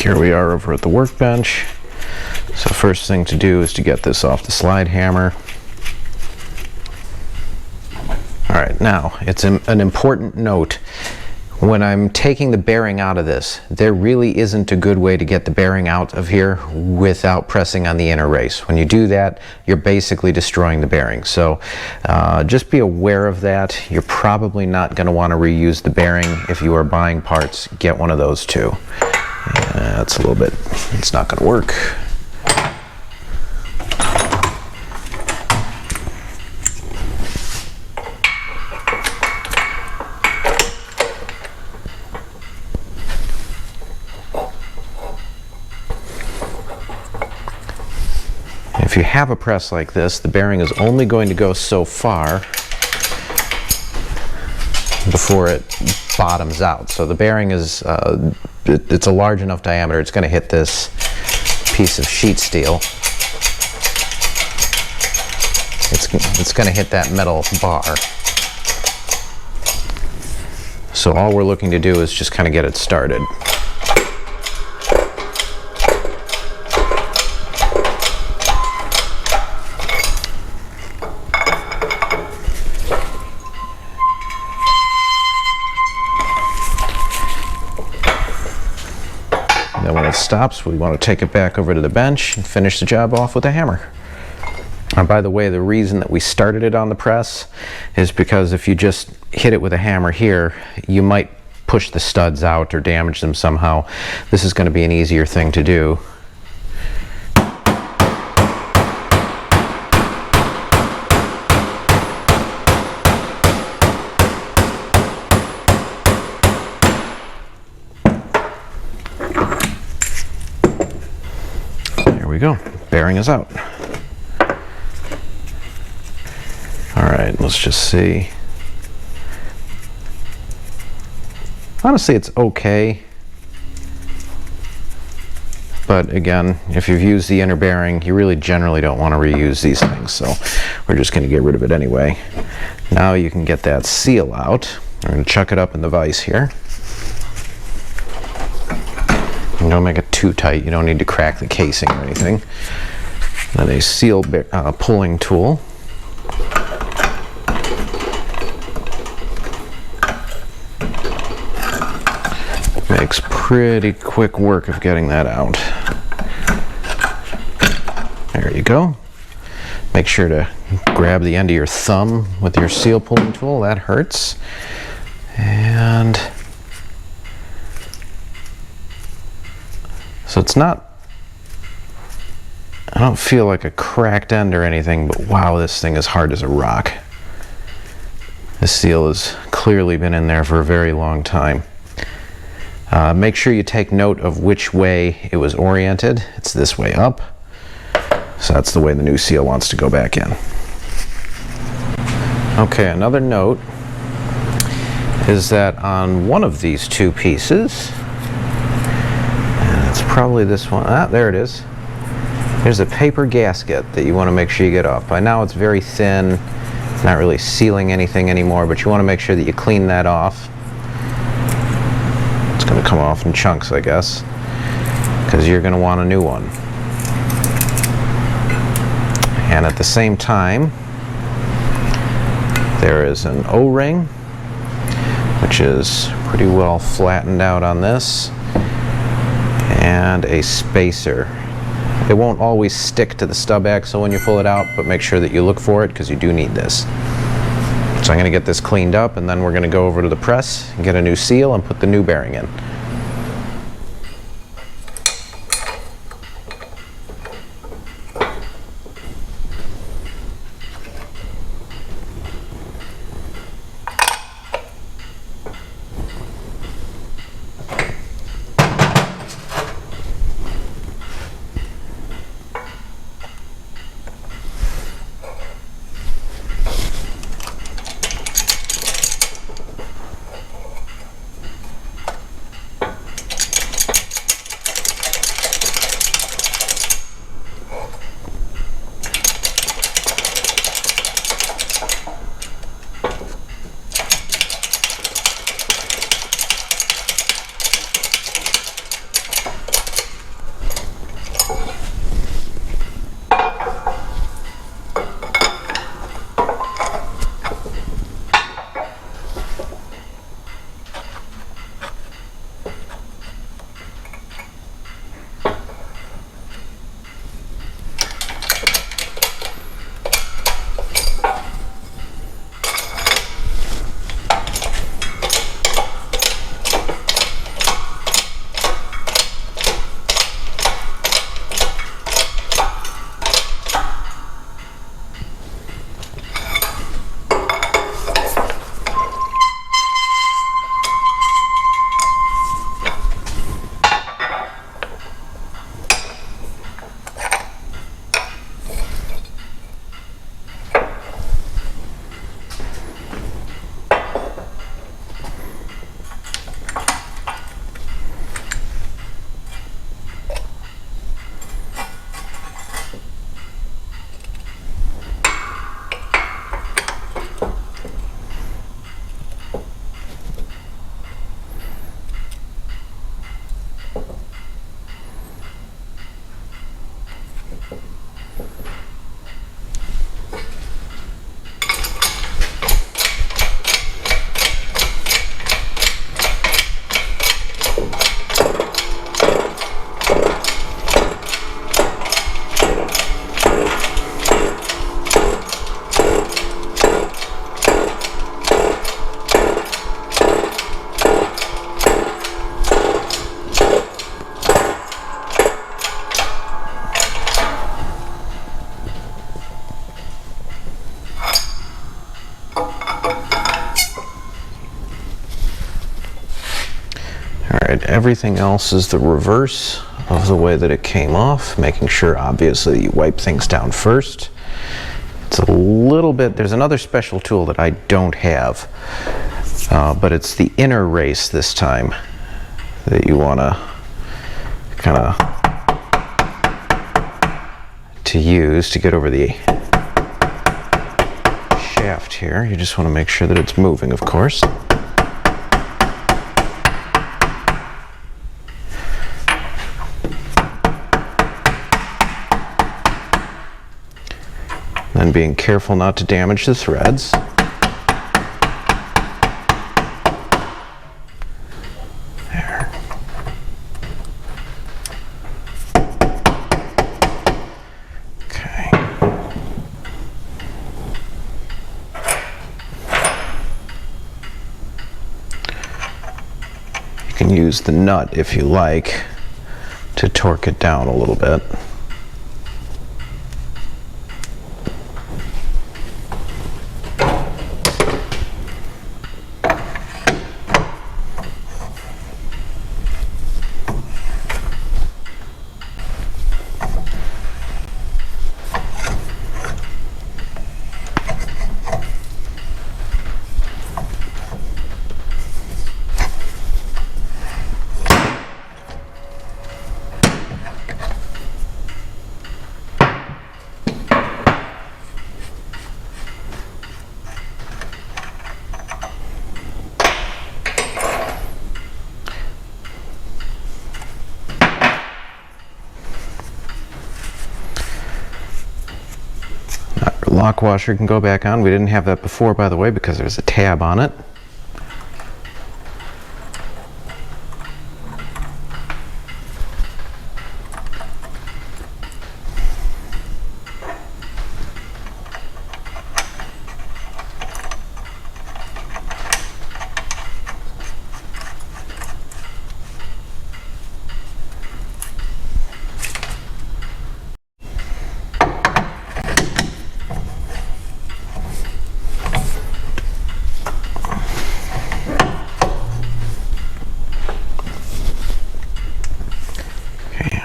Here we are over at the workbench. So first thing to do is to get this off the slide hammer. All right, now it's an important note. When I'm taking the bearing out of this, there really isn't a good way to get the bearing out of here without pressing on the inner race. When you do that, you're basically destroying the bearing. So just be aware of that. You're probably not going to want to reuse the bearing. If you are buying parts, get one of those too. That's a little bit, it's not going to work. If you have a press like this, the bearing is only going to go so far before it bottoms out. So the bearing is, it's a large enough diameter, it's going to hit this piece of sheet steel. It's going to hit that metal bar. So all we're looking to do is just kind of get it started. Then when it stops, we want to take it back over to the bench and finish the job off with a hammer. And by the way, the reason that we started it on the press is because if you just hit it with a hammer here, you might push the studs out or damage them somehow. This is going to be an easier thing to do. There we go. Bearing is out. All right, let's just see. Honestly, it's okay. But again, if you've used the inner bearing, you really generally don't want to reuse these things. So we're just going to get rid of it anyway. Now you can get that seal out. I'm going to chuck it up in the vise here. And don't make it too tight. You don't need to crack the casing or anything. Then a seal pulling tool. Makes pretty quick work of getting that out. There you go. Make sure to grab the end of your thumb with your seal pulling tool. That hurts. And so it's not, I don't feel like a cracked end or anything, but wow, this thing is hard as a rock. This seal has clearly been in there for a very long time. Make sure you take note of which way it was oriented. It's this way up. So that's the way the new seal wants to go back in. Okay, another note is that on one of these two pieces, and it's probably this one, there it is. There's a paper gasket that you want to make sure you get off. By now it's very thin, not really sealing anything anymore, but you want to make sure that you clean that off. It's going to come off in chunks, I guess, because you're going to want a new one. And at the same time, there is an O-ring, which is pretty well flattened out on this, and a spacer. It won't always stick to the stub axle when you pull it out, but make sure that you look for it because you do need this. So I'm going to get this cleaned up, and then we're going to go over to the press and get a new seal and put the new bearing in. Alright, everything else is the reverse of the way that it came off, making sure obviously you wipe things down first. It's a little bit, there's another special tool that I don't have, but it's the inner race this time that you want to kind of use to get over the shaft here. You just want to make sure that it's moving, of course. And being careful not to damage the threads. There. Okay. You can use the nut if you like to torque it down a little bit. Lock washer can go back on. We didn't have that before, by the way, because there's a tab on it.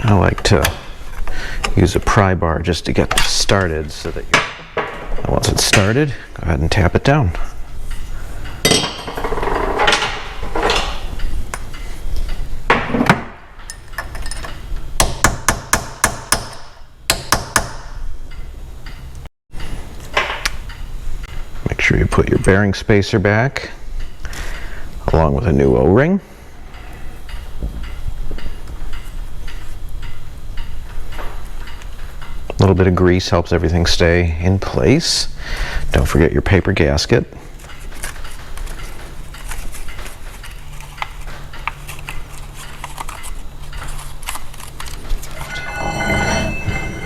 I like to use a pry bar just to get started so that once it's started, go ahead and tap it down. Make sure you put your bearing spacer back along with a new O-ring. A little bit of grease helps everything stay in place. Don't forget your paper gasket.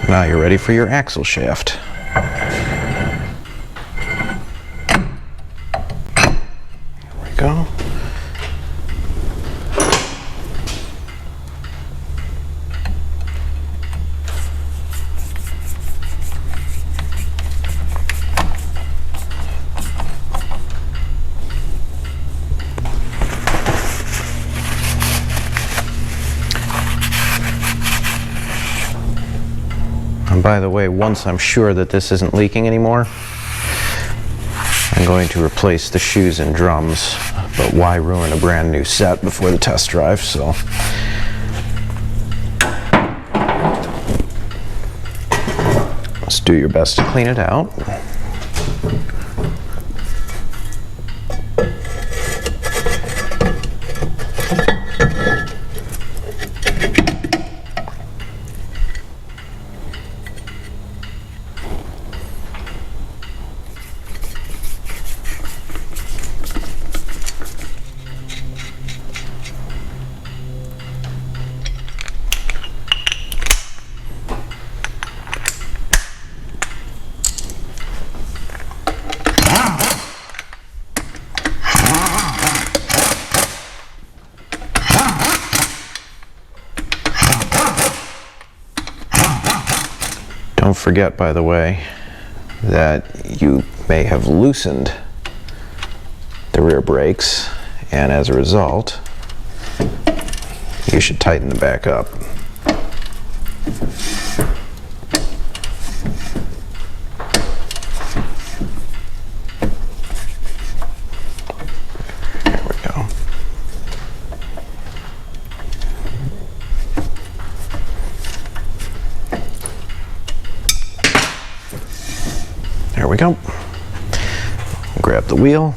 Now you're ready for your axle shaft. Here we go. And by the way, once I'm sure that this isn't leaking anymore, I'm going to replace the shoes and drums, but why ruin a brand new set before the test drive? So let's do your best to clean it out. Don't forget, by the way, that you may have loosened the rear brakes, and as a result, you should tighten them back up. There we go. There we go. Grab the wheel.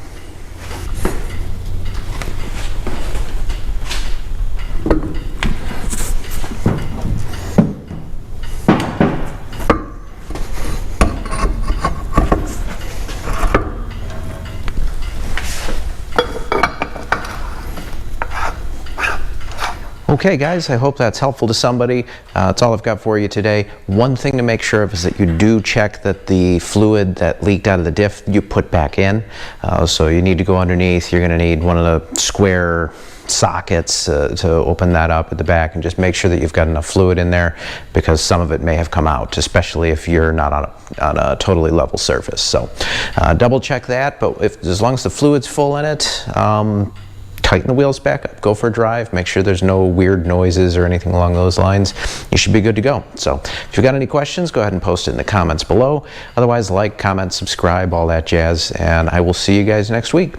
Okay guys, I hope that's helpful to somebody. That's all I've got for you today. One thing to make sure of is that you do check that the fluid that leaked out of the diff you put back in. So you need to go underneath. You're going to need one of the square sockets to open that up at the back, and just make sure that you've got enough fluid in there, because some of it may have come out, especially if you're not on a totally level surface. So double check that, but as long as the fluid's full in it, tighten the wheels back up, go for a drive, make sure there's no weird noises or anything along those lines. You should be good to go. So if you've got any questions, go ahead and post it in the comments below. Otherwise, like, comment, subscribe, all that jazz, and I will see you guys next week.